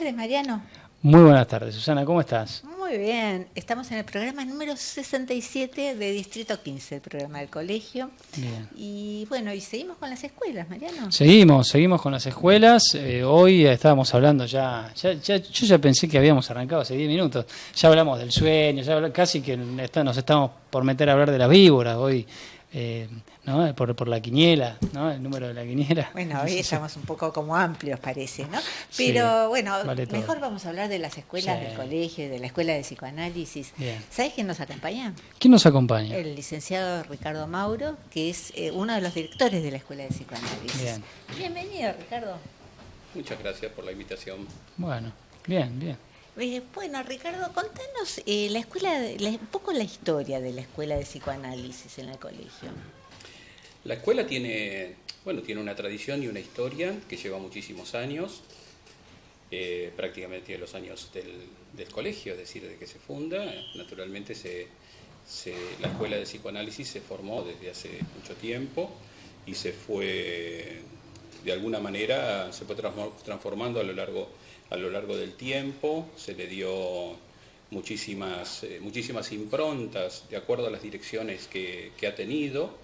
tardes, Mariano. Muy buenas tardes, Susana, ¿cómo estás? Muy bien, estamos en el programa número 67 de Distrito 15, el programa del colegio. Bien. Y bueno, y seguimos con las escuelas, Mariano. Seguimos con las escuelas. Hoy estábamos hablando yo ya pensé que habíamos arrancado hace 10 minutos. Ya hablamos del sueño, casi que nos estamos por meter a hablar de las víboras hoy. ¿No? Por la quiniela, ¿no? El número de la quiniela. Bueno, hoy estamos un poco como amplios, parece, ¿no? Pero sí, bueno, vale mejor todo. vamos a hablar de las escuelas Sí. del colegio y de la escuela de psicoanálisis. Bien. ¿Sabes quién nos acompaña? ¿Quién nos acompaña? El licenciado Ricardo Mauro, que es uno de los directores de la escuela de psicoanálisis. Bien. Bienvenido, Ricardo. Muchas gracias por la invitación. Bueno, bien. Bueno, Ricardo, contanos la escuela, un poco la historia de la escuela de psicoanálisis en el colegio. La escuela tiene una tradición y una historia que lleva muchísimos años, prácticamente de los años del colegio, es decir, de que se funda. Naturalmente la escuela de psicoanálisis se formó desde hace mucho tiempo y se fue, de alguna manera, se fue transformando a lo largo del tiempo. Se le dio muchísimas improntas de acuerdo a las direcciones que ha tenido.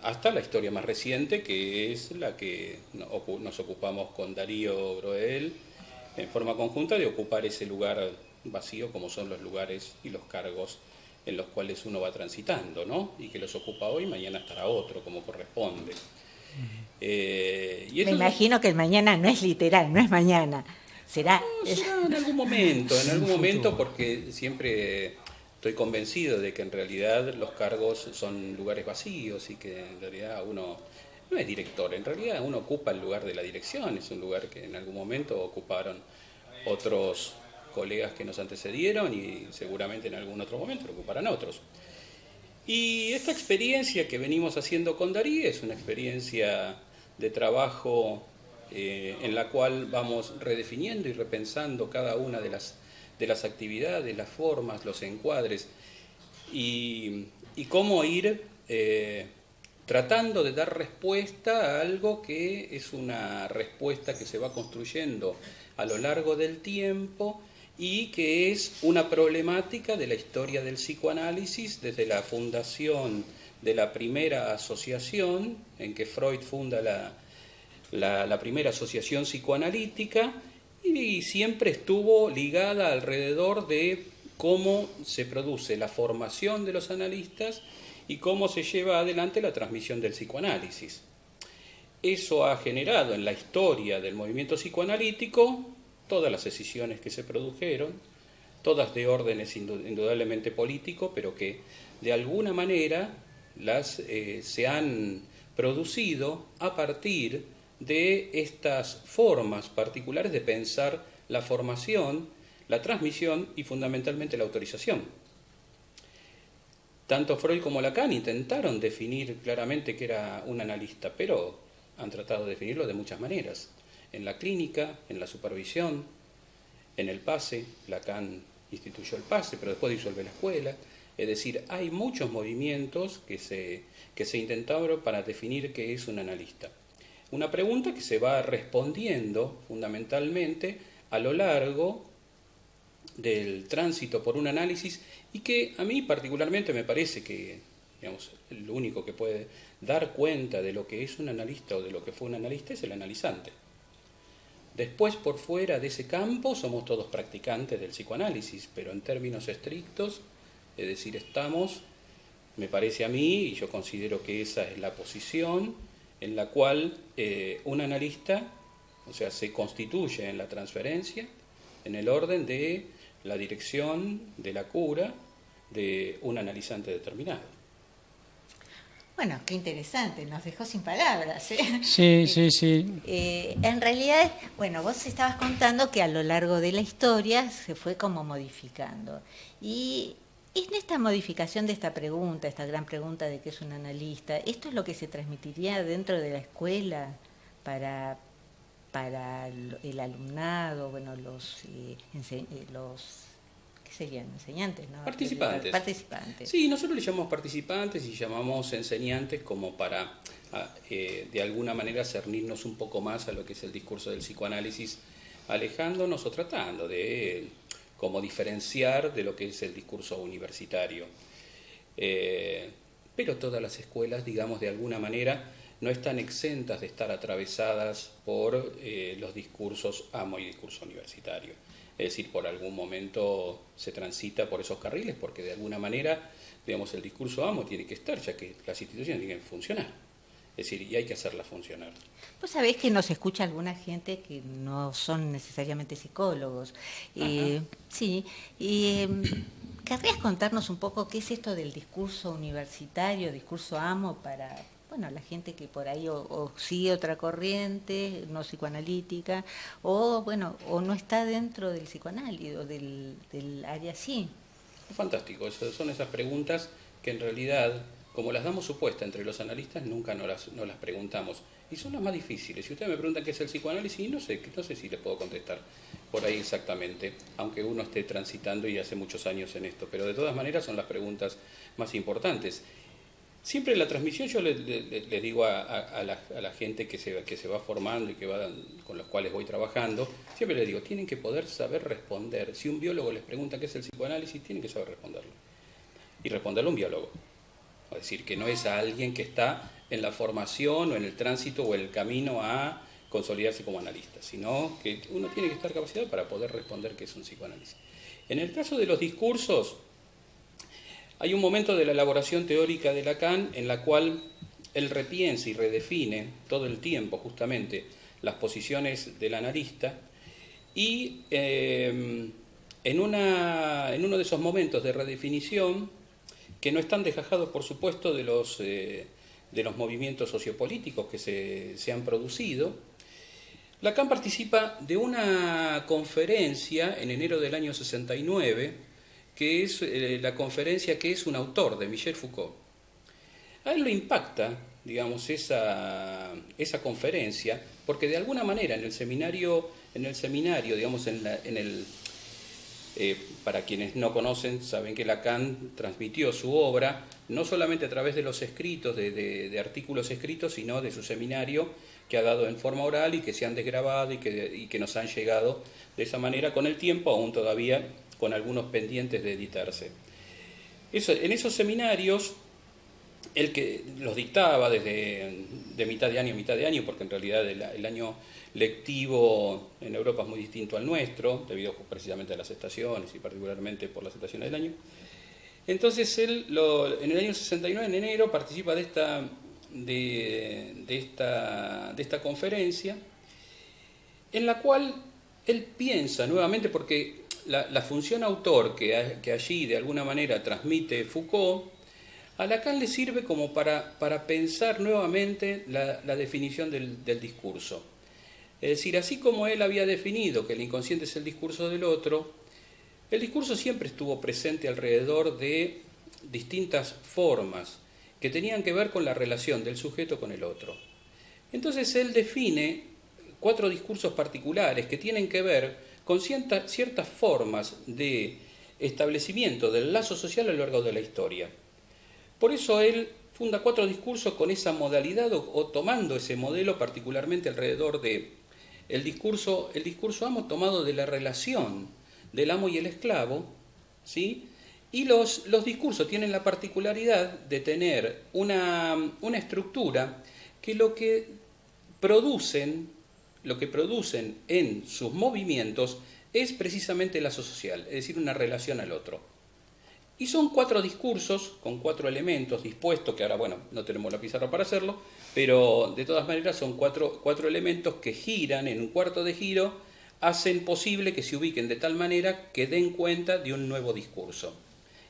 Hasta la historia más reciente, que es la que nos ocupamos con Darío Groel en forma conjunta, de ocupar ese lugar vacío como son los lugares y los cargos en los cuales uno va transitando, ¿no? Y que los ocupa hoy, mañana estará otro, como corresponde. Me imagino que el mañana no es literal, no es mañana. Será en algún momento, porque siempre estoy convencido de que en realidad los cargos son lugares vacíos y que en realidad uno no es director, en realidad uno ocupa el lugar de la dirección, es un lugar que en algún momento ocuparon otros colegas que nos antecedieron y seguramente en algún otro momento lo ocuparán otros. Y esta experiencia que venimos haciendo con Darío es una experiencia de trabajo en la cual vamos redefiniendo y repensando cada una de las actividades, las formas, los encuadres y cómo ir tratando de dar respuesta a algo que es una respuesta que se va construyendo a lo largo del tiempo y que es una problemática de la historia del psicoanálisis desde la fundación de la primera asociación, en que Freud funda la primera asociación psicoanalítica, y siempre estuvo ligada alrededor de cómo se produce la formación de los analistas y cómo se lleva adelante la transmisión del psicoanálisis. Eso ha generado en la historia del movimiento psicoanalítico todas las decisiones que se produjeron, todas de órdenes indudablemente político, pero que de alguna manera se han producido a partir de estas formas particulares de pensar la formación, la transmisión y fundamentalmente la autorización. Tanto Freud como Lacan intentaron definir claramente qué era un analista, pero han tratado de definirlo de muchas maneras. En la clínica, en la supervisión, en el PASE. Lacan instituyó el PASE, pero después disuelve la escuela. Es decir, hay muchos movimientos que se intentaron para definir qué es un analista. Una pregunta que se va respondiendo fundamentalmente a lo largo del tránsito por un análisis y que a mí particularmente me parece que, digamos, lo único que puede dar cuenta de lo que es un analista o de lo que fue un analista es el analizante. Después, por fuera de ese campo, somos todos practicantes del psicoanálisis, pero en términos estrictos, es decir, me parece a mí, y yo considero que esa es la posición en la cual un analista, o sea, se constituye en la transferencia, en el orden de la dirección de la cura de un analizante determinado. Bueno, qué interesante, nos dejó sin palabras, ¿eh? Sí. En realidad, bueno, vos estabas contando que a lo largo de la historia se fue como modificando. Y en esta modificación de esta pregunta, esta gran pregunta de qué es un analista, ¿esto es lo que se transmitiría dentro de la escuela para el alumnado, bueno, los ¿qué serían? Enseñantes, ¿no? Participantes. Sí, nosotros le llamamos participantes y llamamos enseñantes como para, de alguna manera, cernirnos un poco más a lo que es el discurso del psicoanálisis alejándonos o tratando de como diferenciar de lo que es el discurso universitario. Pero todas las escuelas, digamos, de alguna manera, no están exentas de estar atravesadas por los discursos amo y discurso universitario. Es decir, por algún momento se transita por esos carriles, porque de alguna manera, digamos, el discurso amo tiene que estar, ya que las instituciones tienen que funcionar. Es decir, y hay que hacerlas funcionar. Vos sabés que nos escucha alguna gente que no son necesariamente psicólogos. Sí, y ¿querrías contarnos un poco qué es esto del discurso universitario, discurso amo para, bueno, la gente que por ahí o sigue otra corriente no psicoanalítica o, bueno, o no está dentro del psicoanálisis o del área así? Fantástico, son esas preguntas que en realidad, como las damos supuesta entre los analistas, nunca no las preguntamos. Y son las más difíciles. Si ustedes me preguntan qué es el psicoanálisis, no sé si les puedo contestar por ahí exactamente, aunque uno esté transitando y hace muchos años en esto. Pero de todas maneras son las preguntas más importantes. Siempre en la transmisión yo les digo a la gente que se va formando y con los cuales voy trabajando, siempre les digo, tienen que poder saber responder. Si un biólogo les pregunta qué es el psicoanálisis, tienen que saber responderlo. Y responderlo un biólogo. Es decir, que no es a alguien que está en la formación o en el tránsito o en el camino a consolidarse como analista, sino que uno tiene que estar capacitado para poder responder qué es un psicoanálisis. En el caso de los discursos, hay un momento de la elaboración teórica de Lacan en la cual él repiensa y redefine todo el tiempo justamente las posiciones del analista y en uno de esos momentos de redefinición, que no están desgajados, por supuesto, de los movimientos sociopolíticos que se han producido, Lacan participa de una conferencia en enero del año 69, que es la conferencia que es un autor de Michel Foucault. A él lo impacta, digamos, esa conferencia, porque de alguna manera en el seminario, digamos, para quienes no conocen, saben que Lacan transmitió su obra no solamente a través de los escritos, de artículos escritos, sino de su seminario que ha dado en forma oral y que se han desgrabado y que nos han llegado de esa manera con el tiempo, aún todavía con algunos pendientes de editarse. En esos seminarios, él que los dictaba desde de mitad de año, porque en realidad el año lectivo en Europa es muy distinto al nuestro, debido precisamente a las estaciones y particularmente por las estaciones del año. Entonces él en el año 69, en enero, participa de esta conferencia, en la cual él piensa nuevamente, porque la función autor que allí de alguna manera transmite Foucault, a Lacan le sirve como para pensar nuevamente la definición del discurso. Es decir, así como él había definido que el inconsciente es el discurso del otro, el discurso siempre estuvo presente alrededor de distintas formas que tenían que ver con la relación del sujeto con el otro. Entonces él define 4 discursos particulares que tienen que ver con ciertas formas de establecimiento del lazo social a lo largo de la historia. Por eso él funda 4 discursos con esa modalidad o tomando ese modelo particularmente alrededor de el discurso amo tomado de la relación del amo y el esclavo, ¿sí? Y los discursos tienen la particularidad de tener una estructura que lo que producen en sus movimientos es precisamente el lazo social, es decir, una relación al otro. Y son 4 discursos con 4 elementos dispuestos, que ahora, bueno, no tenemos la pizarra para hacerlo, pero de todas maneras son 4 elementos que giran en un cuarto de giro, hacen posible que se ubiquen de tal manera que den cuenta de un nuevo discurso.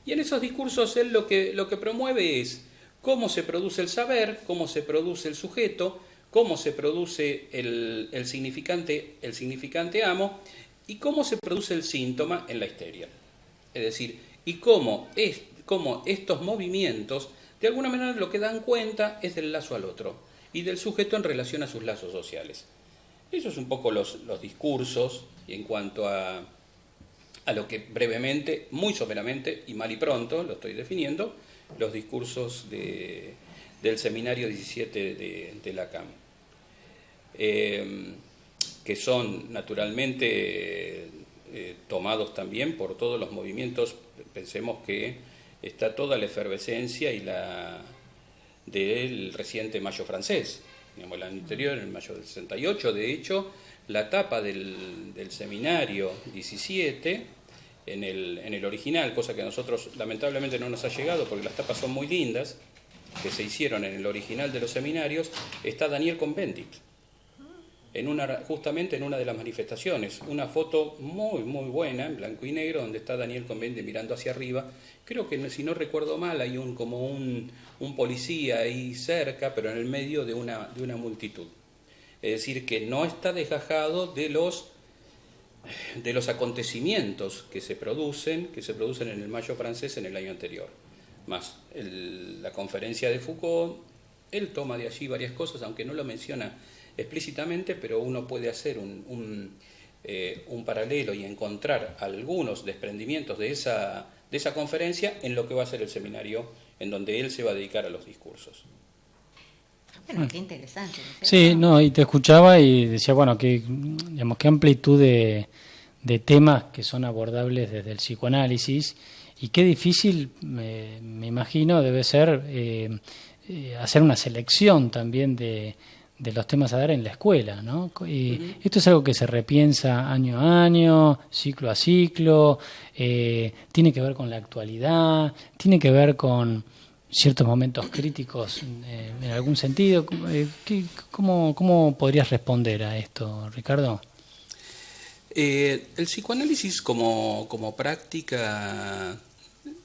Y en esos discursos él lo que promueve es cómo se produce el saber, cómo se produce el sujeto, cómo se produce el significante amo y cómo se produce el síntoma en la histeria. Es decir, y cómo estos movimientos, de alguna manera lo que dan cuenta es del lazo al otro y del sujeto en relación a sus lazos sociales. Eso es un poco los discursos en cuanto a lo que brevemente, muy someramente y mal y pronto lo estoy definiendo, los discursos del seminario 17 de Lacan. que son naturalmente tomados también por todos los movimientos. Pensemos que está toda la efervescencia y del reciente Mayo francés, digamos, el año anterior, el Mayo del 68. De hecho, la tapa del seminario 17, en el original, cosa que a nosotros lamentablemente no nos ha llegado porque las tapas son muy lindas, que se hicieron en el original de los seminarios, está Daniel Cohn-Bendit, justamente en una de las manifestaciones, una foto muy muy buena, en blanco y negro, donde está Daniel Cohn-Bendit mirando hacia arriba. Creo que, si no recuerdo mal, hay como un policía ahí cerca, pero en el medio de una multitud. Es decir, que no está desgajado de los acontecimientos que se producen en el Mayo francés en el año anterior. Más la conferencia de Foucault, él toma de allí varias cosas, aunque no lo menciona explícitamente, pero uno puede hacer un paralelo y encontrar algunos desprendimientos de esa conferencia en lo que va a ser el seminario, en donde él se va a dedicar a los discursos. Bueno, qué interesante, ¿no es cierto? Sí, no, y te escuchaba y decía, bueno, qué amplitud de temas que son abordables desde el psicoanálisis, y qué difícil, me imagino, debe ser hacer una selección también de los temas a dar en la escuela, ¿no? Y esto es algo que se repiensa año a año, ciclo a ciclo, tiene que ver con la actualidad, tiene que ver con ciertos momentos críticos en algún sentido. ¿Cómo podrías responder a esto, Ricardo? El psicoanálisis como práctica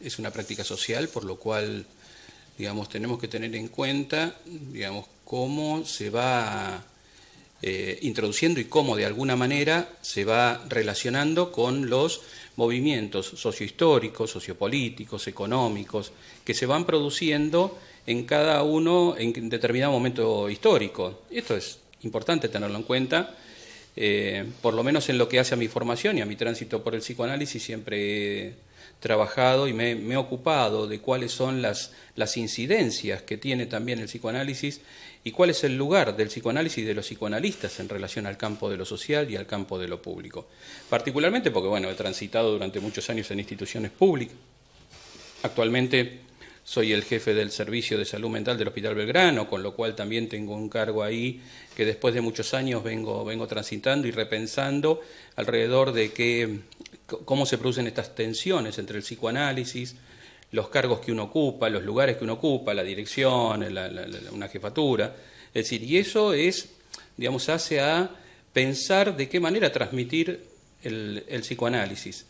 es una práctica social, por lo cual, digamos, tenemos que tener en cuenta, digamos, cómo se va introduciendo y cómo de alguna manera se va relacionando con los movimientos sociohistóricos, sociopolíticos, económicos, que se van produciendo en cada uno en determinado momento histórico. Esto es importante tenerlo en cuenta, por lo menos en lo que hace a mi formación y a mi tránsito por el psicoanálisis. Siempre he trabajado y me he ocupado de cuáles son las incidencias que tiene también el psicoanálisis y cuál es el lugar del psicoanálisis y de los psicoanalistas en relación al campo de lo social y al campo de lo público. Particularmente porque, bueno, he transitado durante muchos años en instituciones públicas. Actualmente soy el jefe del Servicio de Salud Mental del Hospital Belgrano, con lo cual también tengo un cargo ahí que después de muchos años vengo transitando y repensando alrededor de cómo se producen estas tensiones entre el psicoanálisis, los cargos que uno ocupa, los lugares que uno ocupa, la dirección, una jefatura. Es decir, y eso hace a pensar de qué manera transmitir el psicoanálisis.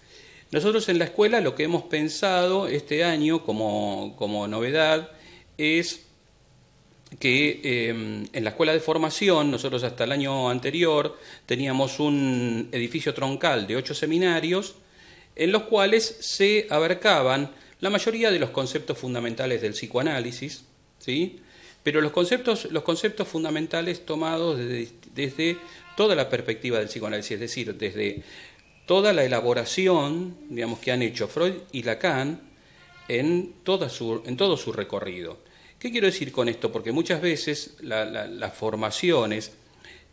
Nosotros en la escuela lo que hemos pensado este año como novedad es que en la escuela de formación, nosotros hasta el año anterior teníamos un edificio troncal de 8 seminarios en los cuales se abarcaban la mayoría de los conceptos fundamentales del psicoanálisis, ¿sí? Pero los conceptos fundamentales tomados desde toda la perspectiva del psicoanálisis, es decir, desde toda la elaboración, digamos, que han hecho Freud y Lacan en todo su recorrido. ¿Qué quiero decir con esto? Porque muchas veces las formaciones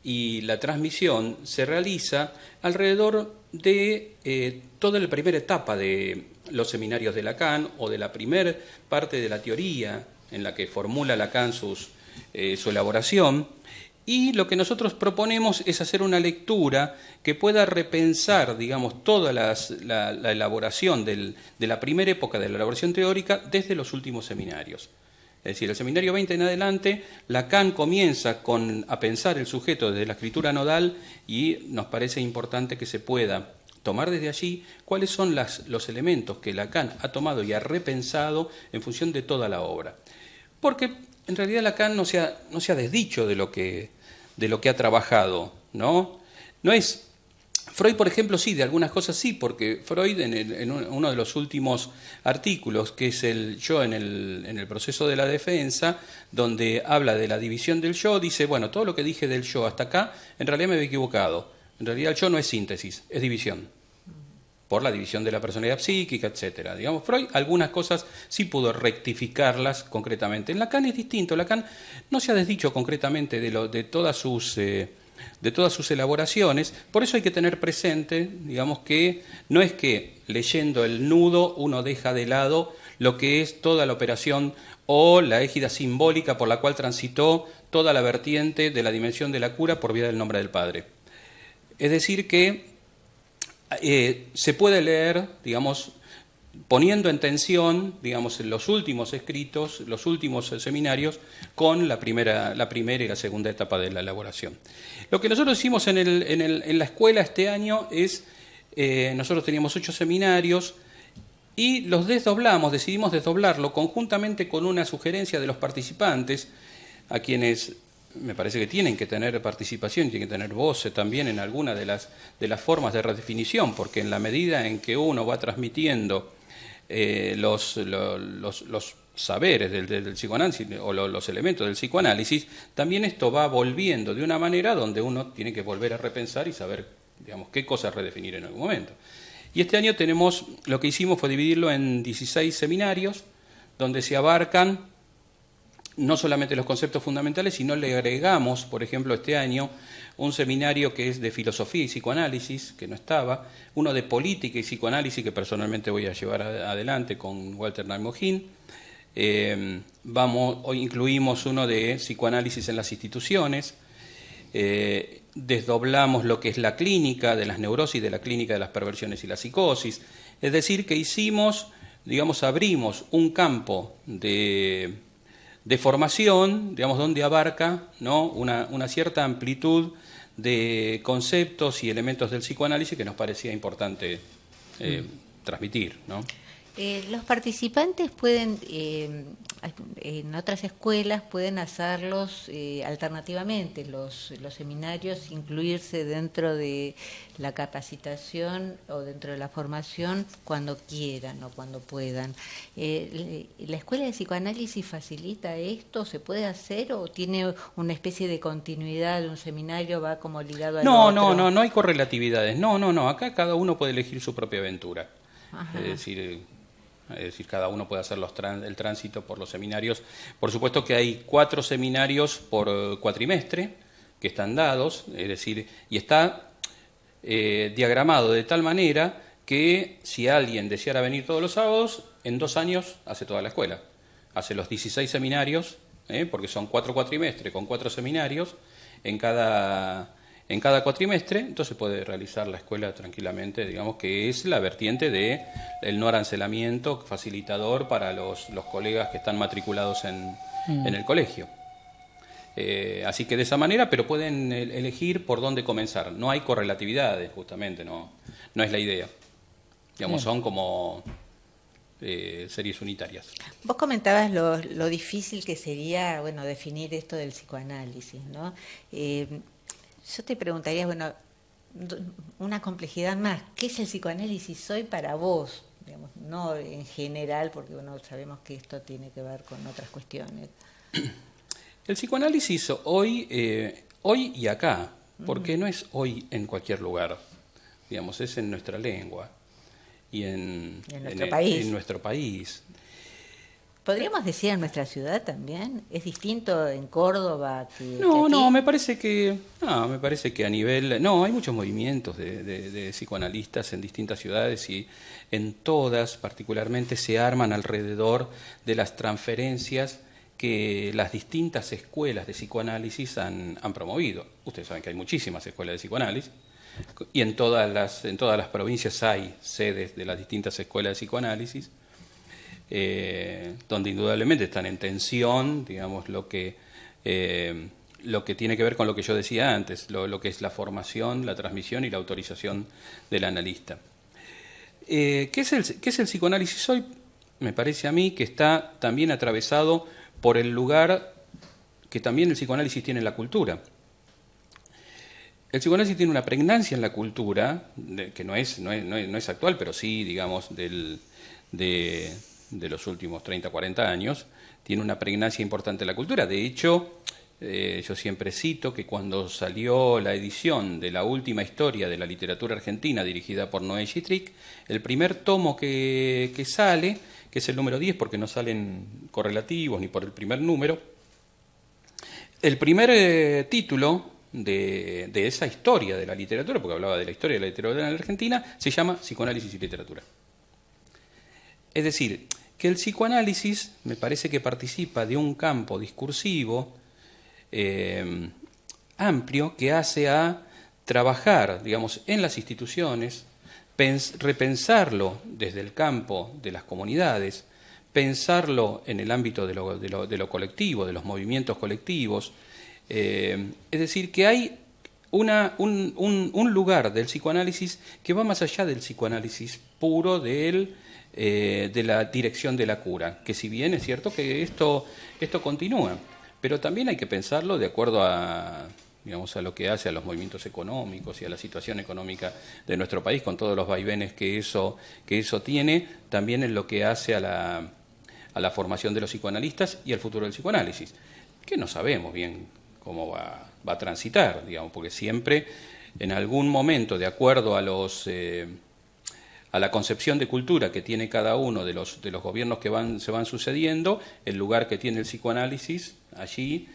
y la transmisión se realiza alrededor de toda la primera etapa de los seminarios de Lacan o de la primera parte de la teoría en la que formula Lacan su elaboración. Y lo que nosotros proponemos es hacer una lectura que pueda repensar, digamos, toda la elaboración de la primera época de la elaboración teórica desde los últimos seminarios. Es decir, el seminario 20 en adelante, Lacan comienza a pensar el sujeto desde la escritura nodal y nos parece importante que se pueda tomar desde allí cuáles son los elementos que Lacan ha tomado y ha repensado en función de toda la obra. Porque en realidad Lacan no se ha desdicho de lo que ha trabajado, ¿no? No es... Freud, por ejemplo, sí, de algunas cosas sí, porque Freud en uno de los últimos artículos, que es el yo en el proceso de la defensa, donde habla de la división del yo, dice, bueno, todo lo que dije del yo hasta acá, en realidad me había equivocado. En realidad el yo no es síntesis, es división, por la división de la personalidad psíquica, etcétera. Digamos, Freud algunas cosas sí pudo rectificarlas concretamente. En Lacan es distinto. Lacan no se ha desdicho concretamente de todas sus sus elaboraciones. Por eso hay que tener presente, digamos, que no es que leyendo el nudo uno deja de lado lo que es toda la operación o la égida simbólica por la cual transitó toda la vertiente de la dimensión de la cura por vía del nombre del Padre. Es decir, que se puede leer, digamos, poniendo en tensión, digamos, los últimos escritos, los últimos seminarios, con la primera y la segunda etapa de la elaboración. Lo que nosotros hicimos en la escuela este año es, nosotros teníamos 8 seminarios y los decidimos desdoblarlo conjuntamente con una sugerencia de los participantes, a quienes me parece que tienen que tener participación, tienen que tener voz también en alguna de las formas de redefinición, porque en la medida en que uno va transmitiendo los saberes del psicoanálisis o los elementos del psicoanálisis, también esto va volviendo de una manera donde uno tiene que volver a repensar y saber, digamos, qué cosas redefinir en algún momento. Y este año lo que hicimos fue dividirlo en 16 seminarios, donde se abarcan no solamente los conceptos fundamentales, sino le agregamos, por ejemplo, este año, un seminario que es de filosofía y psicoanálisis, que no estaba, uno de política y psicoanálisis, que personalmente voy a llevar adelante con Walter Naimojín. Hoy incluimos uno de psicoanálisis en las instituciones, desdoblamos lo que es la clínica de las neurosis, de la clínica de las perversiones y la psicosis, es decir, que abrimos un campo de formación, digamos, donde abarca, ¿no?, una cierta amplitud de conceptos y elementos del psicoanálisis que nos parecía importante transmitir, ¿no? Los participantes pueden, en otras escuelas, pueden hacerlos alternativamente, los seminarios, incluirse dentro de la capacitación o dentro de la formación cuando quieran o cuando puedan. ¿La escuela de psicoanálisis facilita esto? ¿Se puede hacer o tiene una especie de continuidad de un seminario, va como ligado al otro? No hay correlatividades. No. Acá cada uno puede elegir su propia aventura. Es decir, cada uno puede hacer el tránsito por los seminarios. Por supuesto que hay 4 seminarios por cuatrimestre que están dados, es decir, y está diagramado de tal manera que si alguien deseara venir todos los sábados, en 2 años hace toda la escuela. Hace los 16 seminarios, porque son 4 cuatrimestres con 4 seminarios en cada cuatrimestre, entonces puede realizar la escuela tranquilamente, digamos que es la vertiente de el no arancelamiento facilitador para los colegas que están matriculados en el colegio. Así que de esa manera, pero pueden elegir por dónde comenzar. No hay correlatividades, justamente, no es la idea. Digamos, son como series unitarias. Vos comentabas lo difícil que sería, bueno, definir esto del psicoanálisis, ¿no? Yo te preguntaría, bueno, una complejidad más. ¿Qué es el psicoanálisis hoy para vos? Digamos, no en general, porque bueno, sabemos que esto tiene que ver con otras cuestiones. El psicoanálisis hoy y acá, porque no es hoy en cualquier lugar, digamos, es en nuestra lengua y en nuestro país. ¿Podríamos decir en nuestra ciudad también? ¿Es distinto en Córdoba que me parece que a nivel... No, hay muchos movimientos de psicoanalistas en distintas ciudades y en todas particularmente se arman alrededor de las transferencias que las distintas escuelas de psicoanálisis han promovido. Ustedes saben que hay muchísimas escuelas de psicoanálisis y en todas las provincias hay sedes de las distintas escuelas de psicoanálisis. Donde indudablemente están en tensión, digamos, lo que tiene que ver con lo que yo decía antes, lo que es la formación, la transmisión y la autorización del analista. ¿Qué es el psicoanálisis hoy? Me parece a mí que está también atravesado por el lugar que también el psicoanálisis tiene en la cultura. El psicoanálisis tiene una pregnancia en la cultura, que no es actual, pero sí, digamos, de los últimos 30, 40 años, tiene una pregnancia importante en la cultura. De hecho, yo siempre cito que cuando salió la edición de la última historia de la literatura argentina dirigida por Noé Gitrick, el primer tomo que sale, que es el número 10, porque no salen correlativos ni por el primer número, el primer título de esa historia de la literatura, porque hablaba de la historia de la literatura en la Argentina, se llama Psicoanálisis y Literatura. Es decir, que el psicoanálisis me parece que participa de un campo discursivo amplio que hace a trabajar, digamos, en las instituciones, repensarlo desde el campo de las comunidades, pensarlo en el ámbito de lo colectivo, de los movimientos colectivos. Es decir, que hay un lugar del psicoanálisis que va más allá del psicoanálisis puro de la dirección de la cura, que si bien es cierto que esto continúa, pero también hay que pensarlo de acuerdo a, digamos, a lo que hace a los movimientos económicos y a la situación económica de nuestro país, con todos los vaivenes que eso tiene, también en lo que hace a la formación de los psicoanalistas y al futuro del psicoanálisis, que no sabemos bien cómo va a transitar, digamos, porque siempre en algún momento, de acuerdo a la concepción de cultura que tiene cada uno de los gobiernos que se van sucediendo, el lugar que tiene el psicoanálisis allí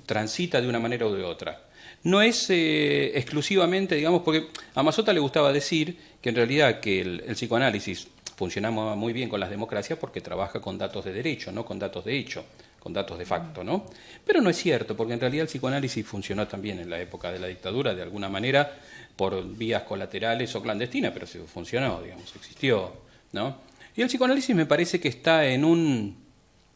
transita de una manera u de otra. No es exclusivamente, digamos, porque a Mazzotta le gustaba decir que en realidad que el psicoanálisis funcionaba muy bien con las democracias porque trabaja con datos de derecho, no con datos de hecho, con datos de facto, ¿no? Pero no es cierto, porque en realidad el psicoanálisis funcionó también en la época de la dictadura, de alguna manera, por vías colaterales o clandestinas, pero sí funcionó, digamos, existió, ¿no? Y el psicoanálisis me parece que está en un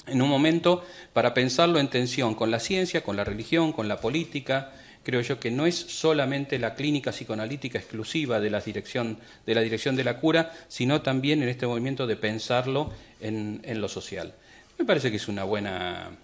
momento para pensarlo en tensión con la ciencia, con la religión, con la política. Creo yo que no es solamente la clínica psicoanalítica exclusiva de la dirección de la cura, sino también en este movimiento de pensarlo en lo social. Me parece que es una buena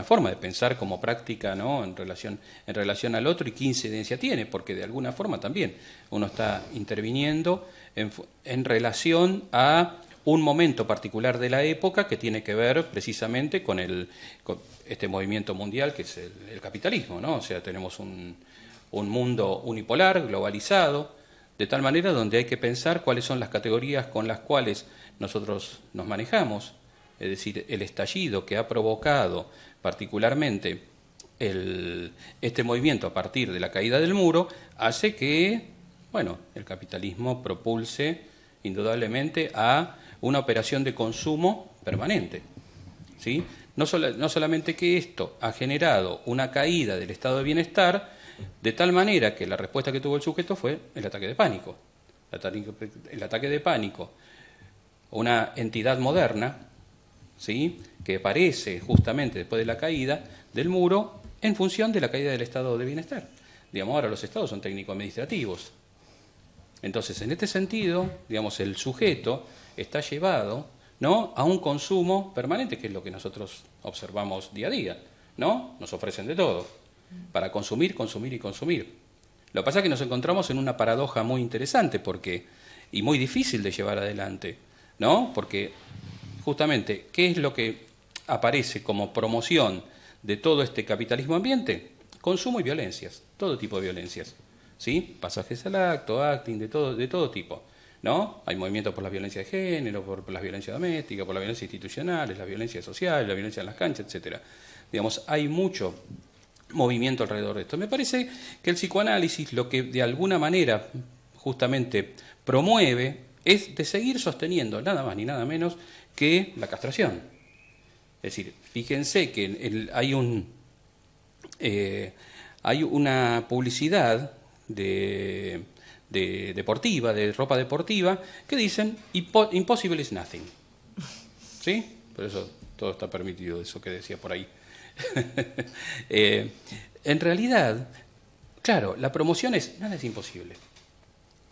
forma de pensar como práctica, ¿no?, en relación al otro, y qué incidencia tiene, porque de alguna forma también uno está interviniendo en relación a un momento particular de la época que tiene que ver precisamente con este movimiento mundial que es el capitalismo, ¿no? O sea, tenemos un mundo unipolar, globalizado, de tal manera donde hay que pensar cuáles son las categorías con las cuales nosotros nos manejamos. Es decir, el estallido que ha provocado particularmente este movimiento a partir de la caída del muro hace que, bueno, el capitalismo propulse indudablemente a una operación de consumo permanente, ¿sí? No solamente que esto ha generado una caída del estado de bienestar, de tal manera que la respuesta que tuvo el sujeto fue el ataque de pánico. El ataque de pánico, una entidad moderna, ¿sí?, que aparece justamente después de la caída del muro en función de la caída del estado de bienestar. Digamos, ahora los estados son técnico-administrativos. Entonces, en este sentido, digamos, el sujeto está llevado, ¿no?, a un consumo permanente, que es lo que nosotros observamos día a día, ¿no? Nos ofrecen de todo, para consumir, consumir y consumir. Lo que pasa es que nos encontramos en una paradoja muy interesante y muy difícil de llevar adelante, ¿no? Porque justamente, ¿qué es lo que aparece como promoción de todo este capitalismo ambiente? Consumo y violencias, todo tipo de violencias, ¿sí? Pasajes al acto, acting, de todo tipo, ¿no? Hay movimientos por la violencia de género, por la violencia doméstica, por la violencia institucional, la violencia social, la violencia en las canchas, etcétera. Digamos, hay mucho movimiento alrededor de esto. Me parece que el psicoanálisis lo que de alguna manera justamente promueve es de seguir sosteniendo nada más ni nada menos que la castración. Es decir, fíjense que hay una publicidad deportiva, de ropa deportiva, que dicen impossible is nothing. ¿Sí? Por eso todo está permitido, eso que decía por ahí. En realidad, claro, la promoción nada es imposible.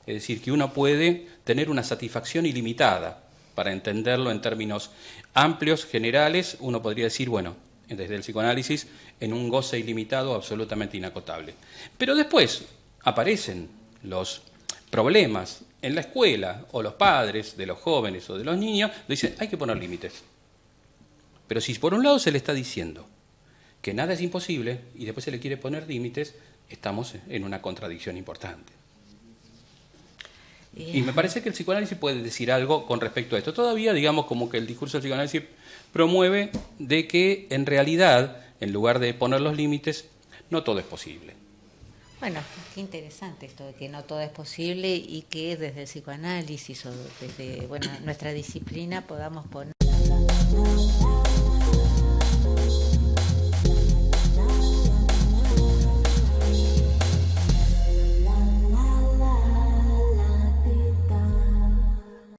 Es decir, que uno puede tener una satisfacción ilimitada. Para entenderlo en términos amplios, generales, uno podría decir, bueno, desde el psicoanálisis, en un goce ilimitado absolutamente inacotable. Pero después aparecen los problemas en la escuela, o los padres de los jóvenes o de los niños, dicen, hay que poner límites. Pero si por un lado se le está diciendo que nada es imposible, y después se le quiere poner límites, estamos en una contradicción importante. Y me parece que el psicoanálisis puede decir algo con respecto a esto. Todavía, digamos, como que el discurso del psicoanálisis promueve de que, en realidad, en lugar de poner los límites, no todo es posible. Bueno, qué interesante esto de que no todo es posible y que desde el psicoanálisis o desde nuestra disciplina podamos poner